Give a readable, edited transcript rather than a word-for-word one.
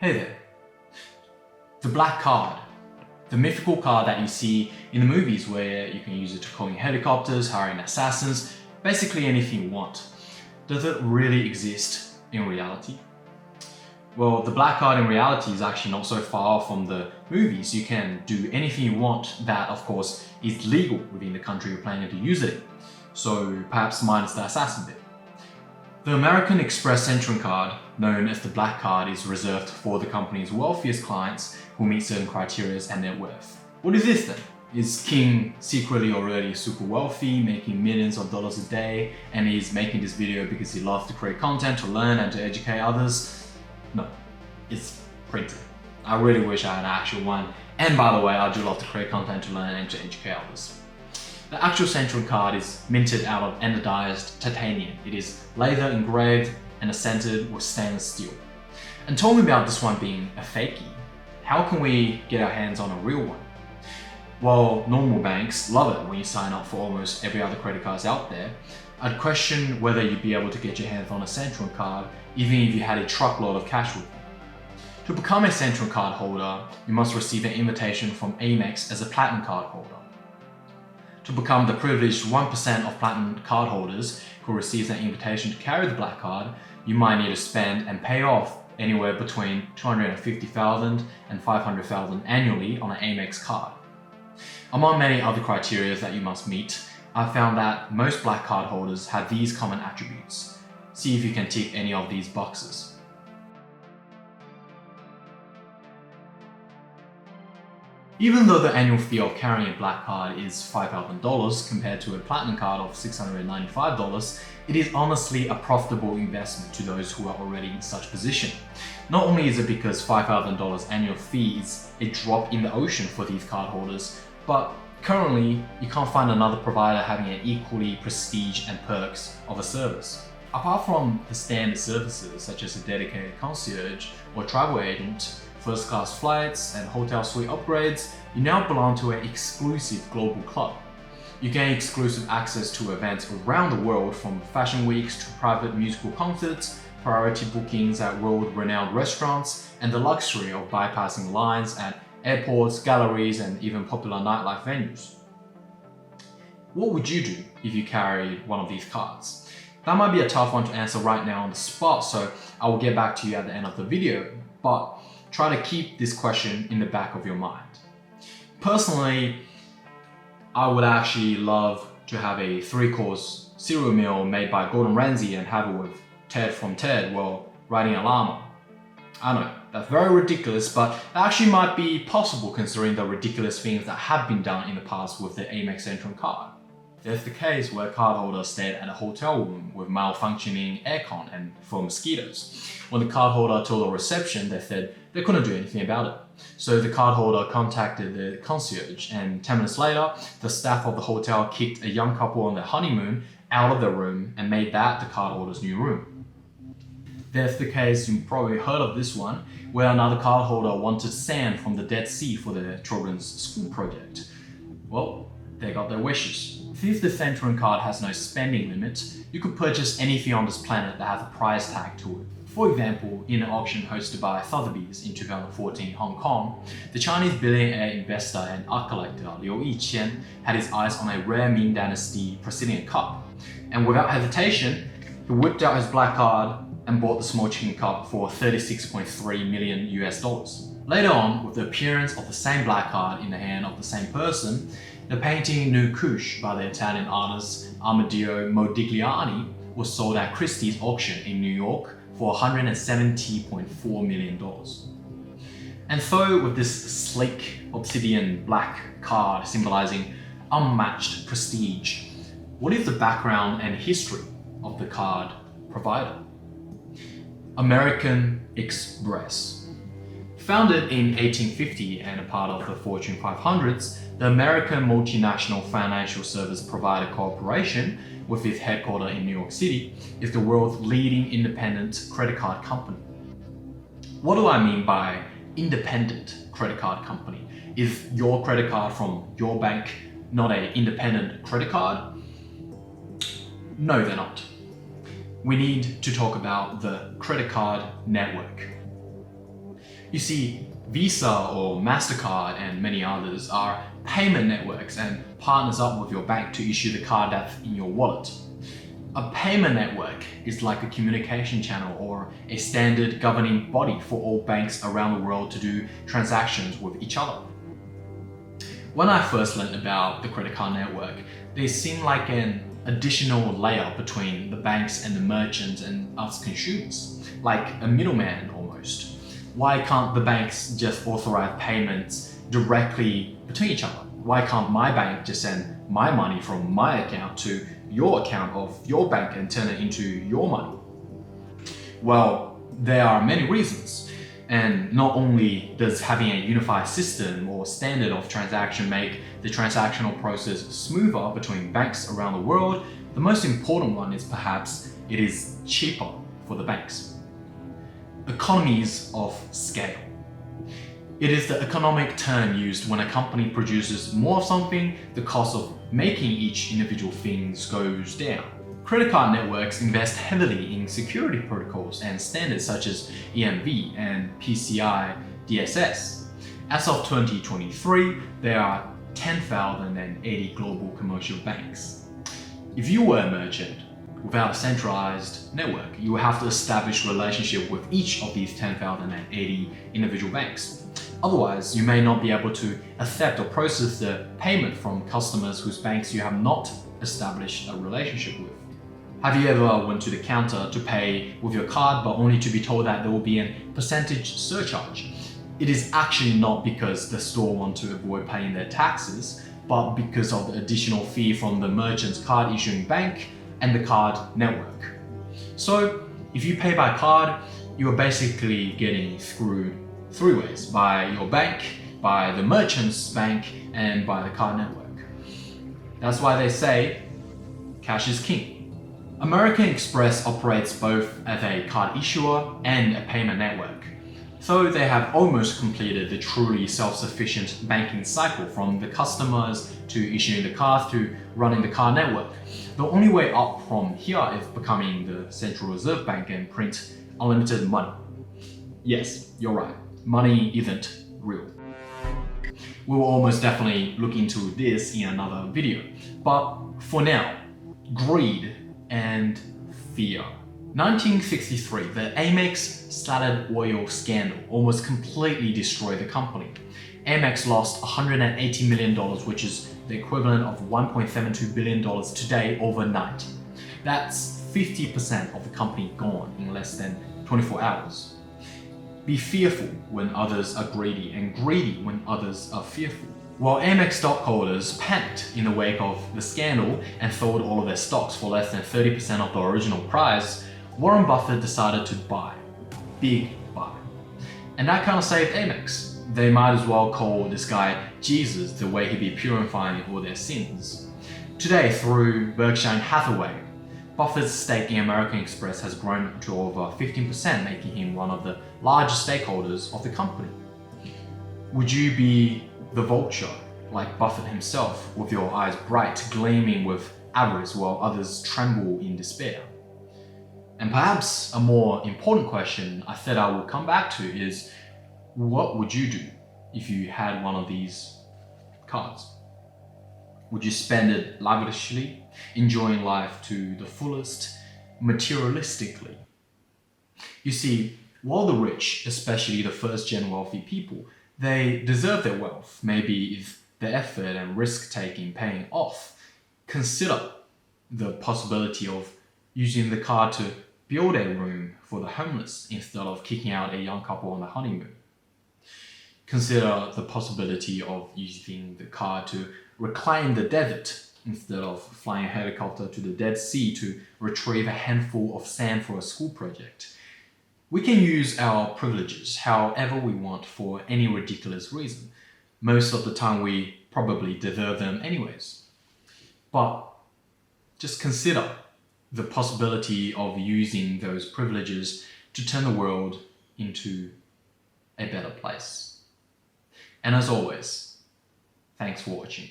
Hey there. The black card. The mythical card that you see in the movies where you can use it to call in helicopters, hiring assassins, basically anything you want. Does it really exist in reality? Well, the black card in reality is actually not so far from the movies. You can do anything you want that, of course, is legal within the country you're planning to use it in. So perhaps minus the assassin bit. The American Express Centurion Card, known as the black card, is reserved for the company's wealthiest clients who meet certain criteria and net worth. What is this then? Is King secretly already super wealthy, making millions of dollars a day, and he's making this video because he loves to create content, to learn and to educate others? No, it's printed. I really wish I had an actual one. And by the way, I do love to create content, to learn and to educate others. The actual Centurion card is minted out of anodized titanium. It is laser engraved and accented with stainless steel. And told me about this one being a fakie. How can we get our hands on a real one? Well, normal banks love it when you sign up for almost every other credit cards out there. I'd question whether you'd be able to get your hands on a Centurion card even if you had a truckload of cash with you. To become a Centurion card holder, you must receive an invitation from Amex as a platinum card holder. To become the privileged 1% of platinum card holders who receives an invitation to carry the black card, you might need to spend and pay off anywhere between $250,000 and $500,000 annually on an Amex card. Among many other criteria that you must meet, I found that most black card holders have these common attributes. See if you can tick any of these boxes. Even though the annual fee of carrying a black card is $5,000 compared to a platinum card of $695, it is honestly a profitable investment to those who are already in such position. Not only is it because $5,000 annual fee is a drop in the ocean for these card holders, but currently you can't find another provider having an equally prestige and perks of a service. Apart from the standard services such as a dedicated concierge or travel agent, first class flights and hotel suite upgrades, you now belong to an exclusive global club. You gain exclusive access to events around the world, from fashion weeks to private musical concerts, priority bookings at world-renowned restaurants, and the luxury of bypassing lines at airports, galleries, and even popular nightlife venues. What would you do if you carried one of these cards? That might be a tough one to answer right now on the spot, so I will get back to you at the end of the video, but try to keep this question in the back of your mind. Personally, I would actually love to have a 3-course cereal meal made by Gordon Ramsay and have it with Ted from Ted while riding a llama. I know, that's very ridiculous, but that actually might be possible considering the ridiculous things that have been done in the past with the Amex Centurion card. There's the case where cardholders stayed at a hotel room with malfunctioning aircon and for mosquitoes. When the cardholder told the reception, they said they couldn't do anything about it. So the cardholder contacted the concierge, and 10 minutes later, the staff of the hotel kicked a young couple on their honeymoon out of their room and made that the cardholder's new room. There's the case, you've probably heard of this one, where another cardholder wanted sand from the Dead Sea for their children's school project. Well, they got their wishes. Since the Centurion card has no spending limit, you could purchase anything on this planet that has a price tag to it. For example, in an auction hosted by Sotheby's in 2014 Hong Kong, the Chinese billionaire investor and art collector Liu Yiqian had his eyes on a rare Ming Dynasty porcelain cup. And without hesitation, he whipped out his black card and bought the small chicken cup for $36.3 million US. Later on, with the appearance of the same black card in the hand of the same person, the painting Nu Couche by the Italian artist Amedeo Modigliani was sold at Christie's auction in New York for $170.4 million. And so, with this sleek obsidian black card symbolizing unmatched prestige, what is the background and history of the card provider? American Express. Founded in 1850 and a part of the Fortune 500s, the American Multinational Financial Service Provider Corporation, with its headquarters in New York City, is the world's leading independent credit card company. What do I mean by independent credit card company? Is your credit card from your bank not an independent credit card? No, they're not. We need to talk about the credit card network. You see, Visa or MasterCard and many others are payment networks and partners up with your bank to issue the card that's in your wallet. A payment network is like a communication channel or a standard governing body for all banks around the world to do transactions with each other. When I first learned about the credit card network, they seemed like an additional layer between the banks and the merchants and us consumers, like a middleman almost. Why can't the banks just authorize payments directly between each other? Why can't my bank just send my money from my account to your account of your bank and turn it into your money? Well, there are many reasons. And not only does having a unified system or standard of transaction make the transactional process smoother between banks around the world, the most important one is perhaps it is cheaper for the banks. Economies of scale. It is the economic term used when a company produces more of something, the cost of making each individual thing goes down. Credit card networks invest heavily in security protocols and standards such as EMV and PCI DSS. As of 2023, there are 10,080 global commercial banks. If you were a merchant without a centralized network, you would have to establish a relationship with each of these 10,080 individual banks. Otherwise, you may not be able to accept or process the payment from customers whose banks you have not established a relationship with. Have you ever went to the counter to pay with your card but only to be told that there will be a percentage surcharge? It is actually not because the store wants to avoid paying their taxes, but because of the additional fee from the merchant's card issuing bank and the card network. So if you pay by card, you are basically getting screwed three ways: by your bank, by the merchant's bank, and by the card network. That's why they say cash is king. American Express operates both as a card issuer and a payment network. So they have almost completed the truly self-sufficient banking cycle, from the customers to issuing the cards to running the card network. The only way up from here is becoming the Central Reserve Bank and print unlimited money. Yes, you're right, money isn't real. We will almost definitely look into this in another video. But for now, greed and fear. 1963, the Amex Standard Oil scandal almost completely destroyed the company. Amex lost $180 million, which is the equivalent of $1.72 billion today overnight. That's 50% of the company gone in less than 24 hours. Be fearful when others are greedy, and greedy when others are fearful. While Amex stockholders panicked in the wake of the scandal and sold all of their stocks for less than 30% of the original price, Warren Buffett decided to buy. Big buy. And that kind of saved Amex. They might as well call this guy Jesus, the way he'd be purifying all their sins. Today, through Berkshire Hathaway, Buffett's stake in American Express has grown to over 15%, making him one of the largest stakeholders of the company. Would you be the vulture, like Buffett himself, with your eyes bright, gleaming with avarice while others tremble in despair? And perhaps a more important question I said I will come back to is, what would you do if you had one of these cards? Would you spend it lavishly, enjoying life to the fullest, materialistically? You see, while the rich, especially the first-gen wealthy people, they deserve their wealth, maybe if the effort and risk-taking paying off, consider the possibility of using the card to build a room for the homeless instead of kicking out a young couple on the honeymoon. Consider the possibility of using the card to reclaim the desert instead of flying a helicopter to the Dead Sea to retrieve a handful of sand for a school project. We can use our privileges however we want for any ridiculous reason. Most of the time we probably deserve them anyways. But just consider the possibility of using those privileges to turn the world into a better place. And as always, thanks for watching.